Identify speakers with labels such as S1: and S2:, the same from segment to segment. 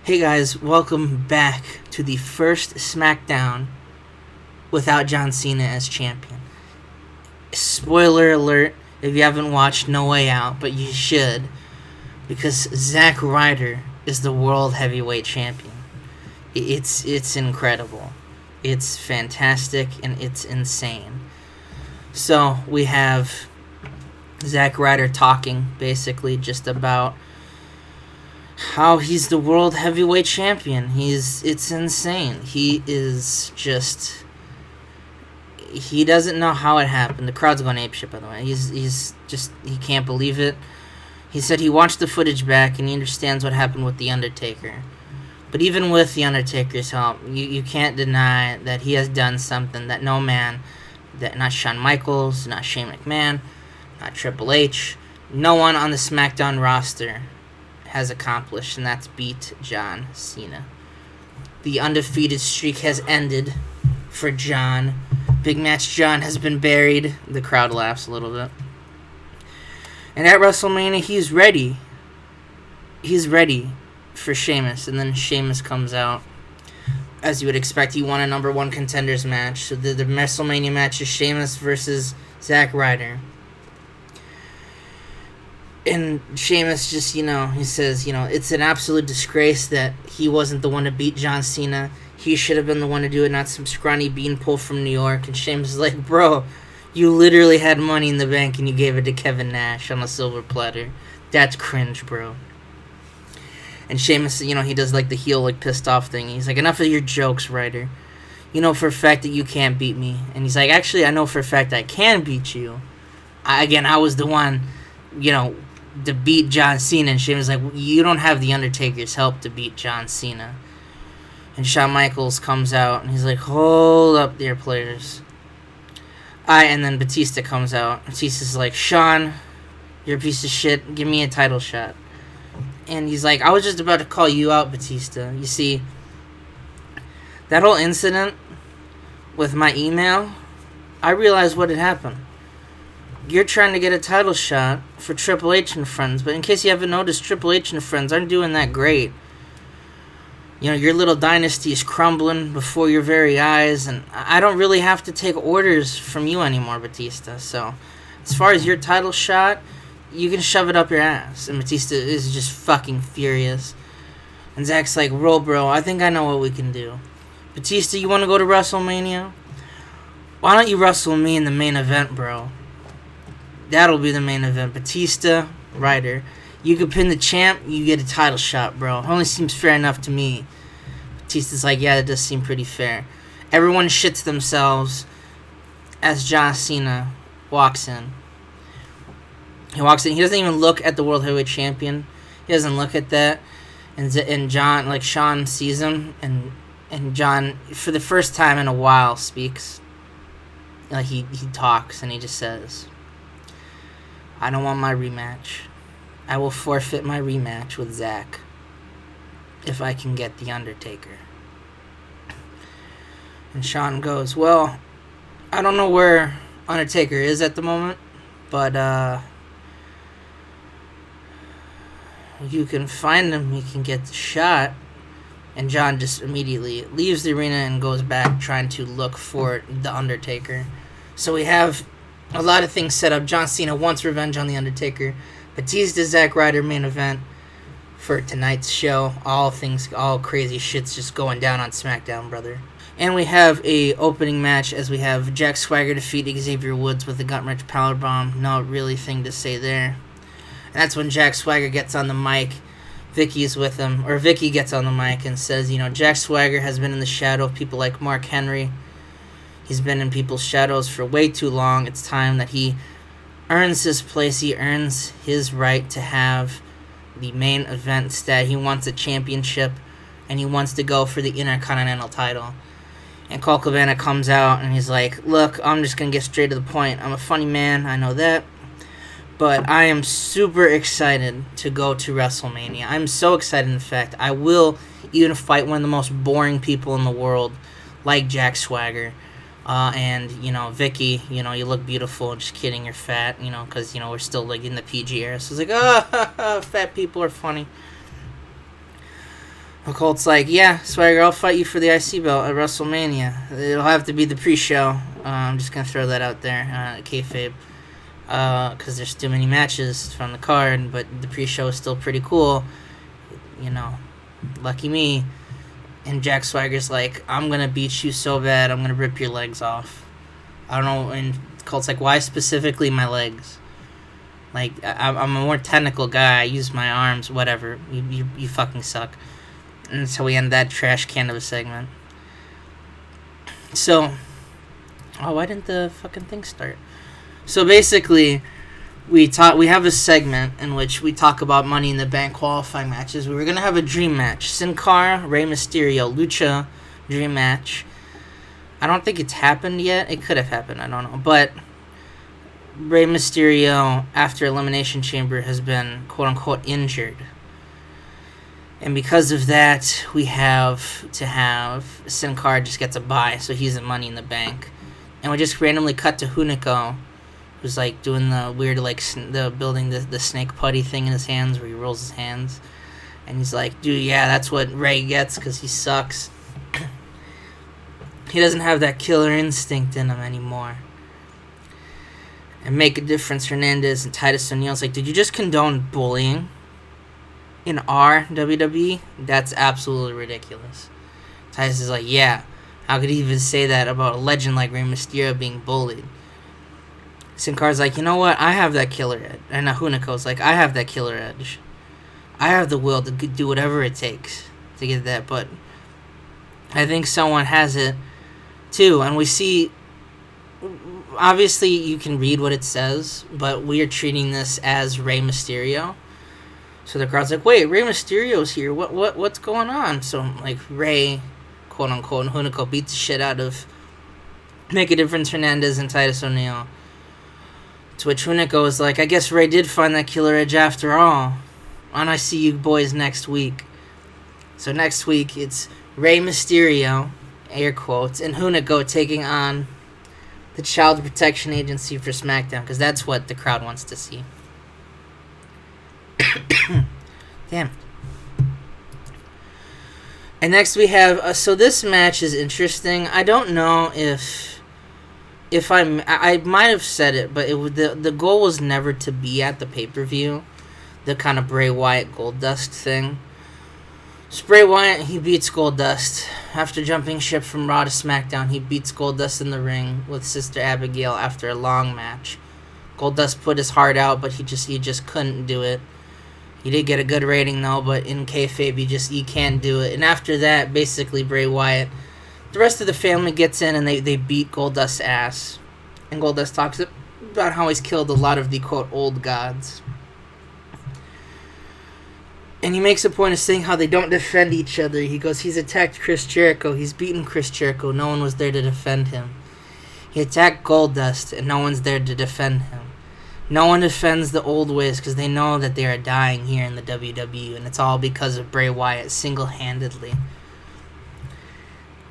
S1: Hey guys, welcome back to the first SmackDown without John Cena as champion. Spoiler alert, if you haven't watched No Way Out, but you should, because Zack Ryder is the World Heavyweight Champion. It's incredible. It's fantastic and it's insane. So, we have Zack Ryder talking basically just about how he's the World Heavyweight Champion. It's insane. He doesn't know how it happened. The crowd's going apeshit, by the way. He can't believe it. He said he watched the footage back and he understands what happened with The Undertaker. But even with The Undertaker's help, you can't deny that he has done something that no man, that not Shawn Michaels, not Shane McMahon, not Triple H, no one on the SmackDown roster has accomplished, and that's beat John Cena. The undefeated streak has ended for John. Big Match John has been buried. The crowd laughs a little bit. And at WrestleMania, he's ready. He's ready for Sheamus, and then Sheamus comes out. As you would expect, he won a number one contenders match. So the WrestleMania match is Sheamus versus Zack Ryder. And Sheamus just, he says, it's an absolute disgrace that he wasn't the one to beat John Cena. He should have been the one to do it, not some scrawny beanpole from New York. And Sheamus is like, bro, you literally had money in the bank and you gave it to Kevin Nash on a silver platter. That's cringe, bro. And Sheamus, he does like the heel, pissed off thing. He's like, enough of your jokes, Ryder. You know for a fact that you can't beat me. And he's like, actually, I know for a fact I can beat you. I was the one, to beat John Cena. And Sheamus is like, you don't have The Undertaker's help to beat John Cena. And Shawn Michaels comes out and he's like, hold up there, players. And then Batista comes out. Batista's like, Shawn, you're a piece of shit. Give me a title shot. And he's like, I was just about to call you out, Batista. You see, that whole incident with my email, I realized what had happened. You're trying to get a title shot for Triple H and friends, but in case you haven't noticed, Triple H and friends aren't doing that great. Your little dynasty is crumbling before your very eyes, and I don't really have to take orders from you anymore, Batista. So, as far as your title shot, you can shove it up your ass. And Batista is just fucking furious. And Zack's like, roll, bro, I think I know what we can do. Batista, you want to go to WrestleMania? Why don't you wrestle me in the main event, bro? That'll be the main event. Batista, Ryder. You could pin the champ, you get a title shot, bro. It only seems fair enough to me. Batista's like, yeah, that does seem pretty fair. Everyone shits themselves as John Cena walks in. He walks in. He doesn't even look at the World Heavyweight Champion. He doesn't look at that. And John, Shawn sees him, and John, for the first time in a while, speaks. He talks, and he just says, I don't want my rematch. I will forfeit my rematch with Zack if I can get The Undertaker. And Shawn goes, well, I don't know where Undertaker is at the moment, but you can find him, you can get the shot. And John just immediately leaves the arena and goes back trying to look for The Undertaker. So we have a lot of things set up. John Cena wants revenge on The Undertaker. Batista, Zack Ryder main event for tonight's show. All crazy shit's just going down on SmackDown, brother. And we have a opening match as we have Jack Swagger defeat Xavier Woods with a gut-wrench powerbomb. No really thing to say there. And that's when Jack Swagger gets on the mic. Vicky's with him, or Vicky gets on the mic and says, Jack Swagger has been in the shadow of people like Mark Henry. He's been in people's shadows for way too long. It's time that he earns his place. He earns his right to have the main event stat. He wants a championship, and he wants to go for the Intercontinental title. And Colt Cabana comes out, and he's like, look, I'm just going to get straight to the point. I'm a funny man, I know that. But I am super excited to go to WrestleMania. I'm so excited, in fact, I will even fight one of the most boring people in the world, like Jack Swagger. And, Vicky, you look beautiful. Just kidding, you're fat, because, we're still, in the PG era. So it's like, fat people are funny. Colt's like, yeah, Swagger, I'll fight you for the IC belt at WrestleMania. It'll have to be the pre-show. I'm just going to throw that out there, kayfabe. Because there's too many matches from the card, but the pre-show is still pretty cool. You know, lucky me. And Jack Swagger's like, I'm going to beat you so bad, I'm going to rip your legs off. I don't know, and Colt's like, why specifically my legs? Like, I'm a more technical guy, I use my arms, whatever. You fucking suck. And so we end that trash can of a segment. So, why didn't the fucking thing start? So basically, we have a segment in which we talk about Money in the Bank qualifying matches. We were gonna have a dream match: Sin Cara, Rey Mysterio, Lucha dream match. I don't think it's happened yet. It could have happened. I don't know, but Rey Mysterio, after Elimination Chamber, has been quote unquote injured. And because of that, we have to have Sin Cara just gets a bye, so he's in Money in the Bank. And we just randomly cut to Hunico, who's like doing the weird, like, building the snake putty thing in his hands, where he rolls his hands. And he's like, dude, yeah, that's what Rey gets because he sucks. He doesn't have that killer instinct in him anymore. And Make a Difference Hernandez and Titus O'Neil's like, did you just condone bullying in our WWE? That's absolutely ridiculous. Titus is like, yeah, how could he even say that about a legend like Rey Mysterio being bullied? Sin Cara's like, you know what? I have that killer edge. And Hunico's like, I have that killer edge. I have the will to do whatever it takes to get that, but I think someone has it too. And we see, obviously you can read what it says, but we are treating this as Rey Mysterio. So the crowd's like, wait, Rey Mysterio's here. What's going on? So, like, Rey, quote unquote, and Hunico beat the shit out of Make a Difference Hernandez and Titus O'Neil. To which Hunico is like, I guess Rey did find that killer edge after all. And I see you boys next week. So next week, it's Rey Mysterio, air quotes, and Hunico taking on the Child Protection Agency for SmackDown, because that's what the crowd wants to see. Damn. And next we have, so this match is interesting. I don't know if I might have said it, but the goal was never to be at the pay-per-view, the kind of Bray Wyatt Goldust thing. So Bray Wyatt, he beats Goldust. After jumping ship from Raw to SmackDown, he beats Goldust in the ring with Sister Abigail after a long match. Goldust put his heart out, but he just couldn't do it. He did get a good rating though, but in kayfabe, he can't do it. And after that, basically Bray Wyatt, the rest of the family gets in and they beat Goldust's ass. And Goldust talks about how he's killed a lot of the quote old gods. And he makes a point of saying how they don't defend each other. He goes, he's attacked Chris Jericho, he's beaten Chris Jericho, no one was there to defend him. He attacked Goldust and no one's there to defend him. No one defends the old ways because they know that they are dying here in the WWE, and it's all because of Bray Wyatt single-handedly.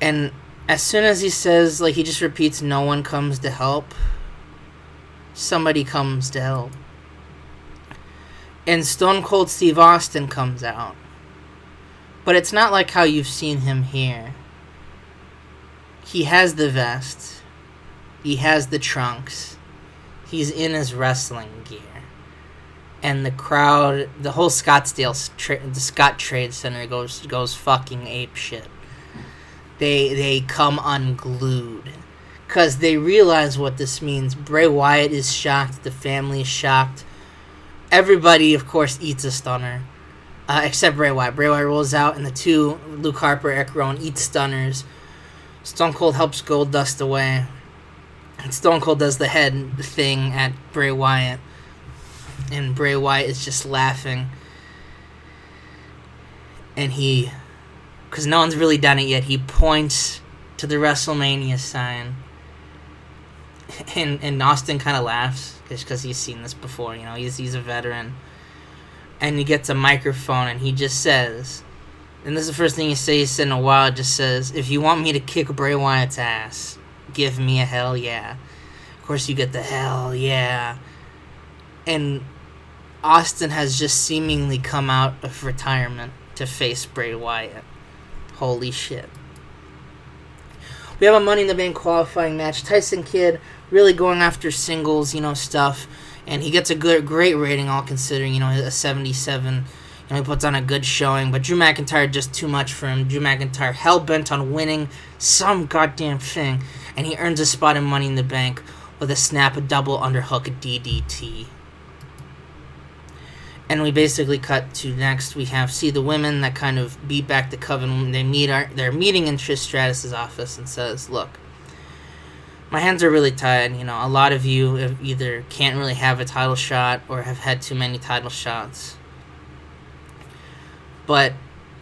S1: And as soon as he says, like, he just repeats, no one comes to help, somebody comes to help. And Stone Cold Steve Austin comes out. But it's not like how you've seen him here. He has the vest. He has the trunks. He's in his wrestling gear. And the crowd, the whole Scottsdale, the Scott Trade Center goes fucking ape shit. They come unglued. Because they realize what this means. Bray Wyatt is shocked. The family is shocked. Everybody, of course, eats a stunner. Except Bray Wyatt. Bray Wyatt rolls out, and the two, Luke Harper, Eric Rowan, eat stunners. Stone Cold helps Goldust away. And Stone Cold does the head thing at Bray Wyatt. And Bray Wyatt is just laughing. And because no one's really done it yet, he points to the WrestleMania sign. And Austin kind of laughs, because he's seen this before, you know, he's a veteran. And he gets a microphone, and he just says, and this is the first thing he says in a while, just says, if you want me to kick Bray Wyatt's ass, give me a hell yeah. Of course you get the hell yeah. And Austin has just seemingly come out of retirement. to face Bray Wyatt. Holy shit. We have a Money in the Bank qualifying match. Tyson Kidd really going after singles, stuff. And he gets a great rating, all considering, a 77. He puts on a good showing. But Drew McIntyre just too much for him. Drew McIntyre hell-bent on winning some goddamn thing. And he earns a spot in Money in the Bank with a snap, a double underhook, a DDT. And we basically cut to next. We see the women that kind of beat back the Coven. They're meeting in Trish Stratus' office and says, look, my hands are really tied. A lot of you either can't really have a title shot or have had too many title shots. But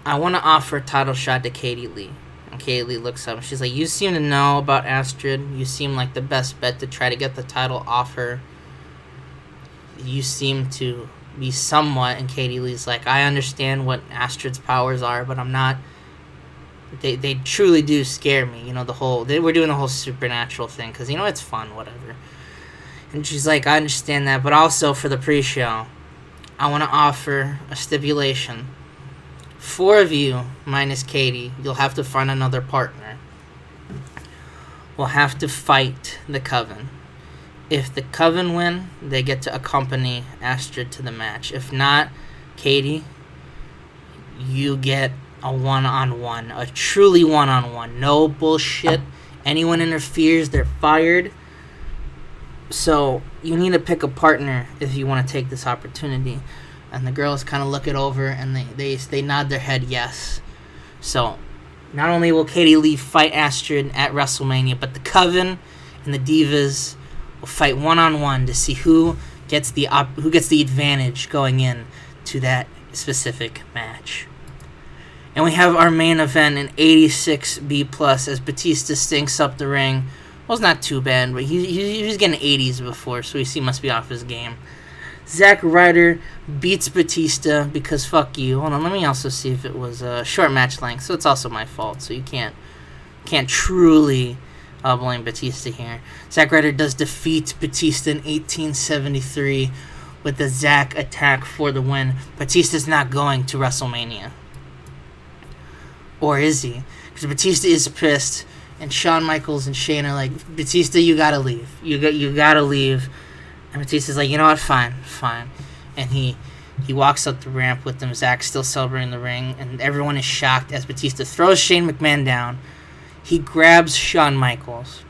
S1: I want to offer a title shot to Katie Lee. And Katie Lee looks up and she's like, you seem to know about Astrid. You seem like the best bet to try to get the title off her. You seem to be somewhat. And Katie Lee's like, I understand what Astrid's powers are, but I'm not. They truly do scare me. We're doing the whole supernatural thing because, it's fun, whatever. And she's like, I understand that, but also for the pre-show, I want to offer a stipulation. 4 of you, minus Katie, you'll have to find another partner. We'll have to fight the Coven. If the Coven win, they get to accompany Astrid to the match. If not, Katie, you get a one-on-one, a truly one-on-one. No bullshit. Anyone interferes, they're fired. So you need to pick a partner if you want to take this opportunity. And the girls kind of look it over and they nod their head yes. So not only will Katie Lee fight Astrid at WrestleMania, but the Coven and the Divas will fight one-on-one to see who gets the advantage going in to that specific match. And we have our main event in 86B+ as Batista stinks up the ring. Well, it's not too bad, but he was getting 80s before, so he must be off his game. Zack Ryder beats Batista because fuck you. Hold on, let me also see if it was a short match length, so it's also my fault, so you can't truly blame Batista here. Zack Ryder does defeat Batista in 1873 with the Zack attack for the win. Batista's not going to WrestleMania. Or is he? Because Batista is pissed, and Shawn Michaels and Shane are like, Batista, you gotta leave. You gotta leave. And Batista's like, you know what, fine. And he walks up the ramp with them. Zack's still celebrating the ring, and everyone is shocked as Batista throws Shane McMahon down. He grabs Shawn Michaels,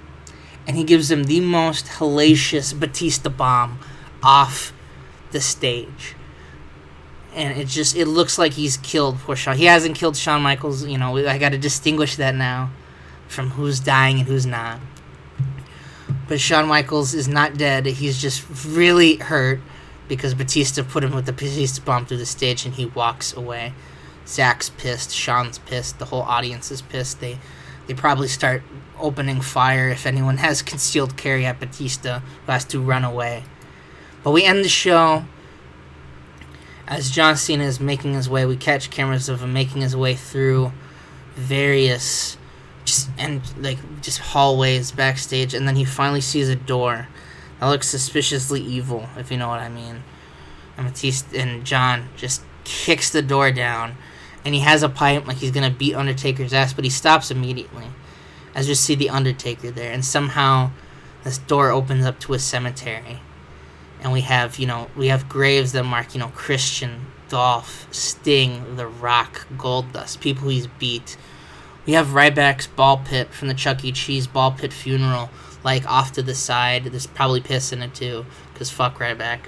S1: and he gives him the most hellacious Batista bomb off the stage. And it looks like he's killed poor Shawn. He hasn't killed Shawn Michaels. I got to distinguish that now from who's dying and who's not. But Shawn Michaels is not dead. He's just really hurt because Batista put him with the Batista bomb through the stage, and he walks away. Zack's pissed. Shawn's pissed. The whole audience is pissed. They probably start opening fire if anyone has concealed carry at Batista, who has to run away. But we end the show as John Cena is making his way. We catch cameras of him making his way through various just hallways backstage, and then he finally sees a door that looks suspiciously evil, if you know what I mean. And Batista and John just kicks the door down, and he has a pipe like he's gonna beat Undertaker's ass, but he stops immediately as you see the Undertaker there, and somehow this door opens up to a cemetery, and we have graves that mark Christian, Dolph, Sting, The Rock, Goldust, people he's beat. We have Ryback's ball pit from the Chuck E. Cheese ball pit funeral, off to the side. There's probably piss in it too, because fuck Ryback.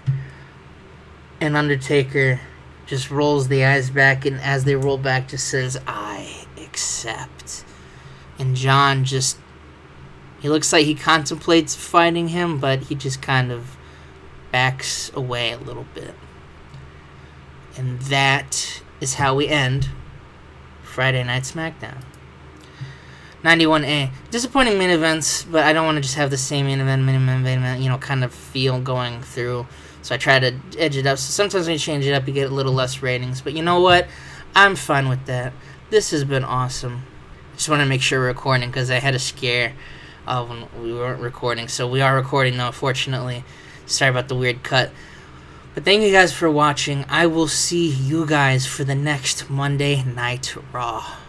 S1: And Undertaker just rolls the eyes back, and as they roll back, just says, I accept. And John he looks like he contemplates fighting him, but he just kind of backs away a little bit. And that is how we end Friday Night SmackDown. 91A. Disappointing main events, but I don't want to just have the same main event, kind of feel going through. So I try to edge it up. So sometimes when you change it up, you get a little less ratings. But you know what? I'm fine with that. This has been awesome. Just want to make sure we're recording because I had a scare when we weren't recording. So we are recording now, fortunately. Sorry about the weird cut. But thank you guys for watching. I will see you guys for the next Monday Night Raw.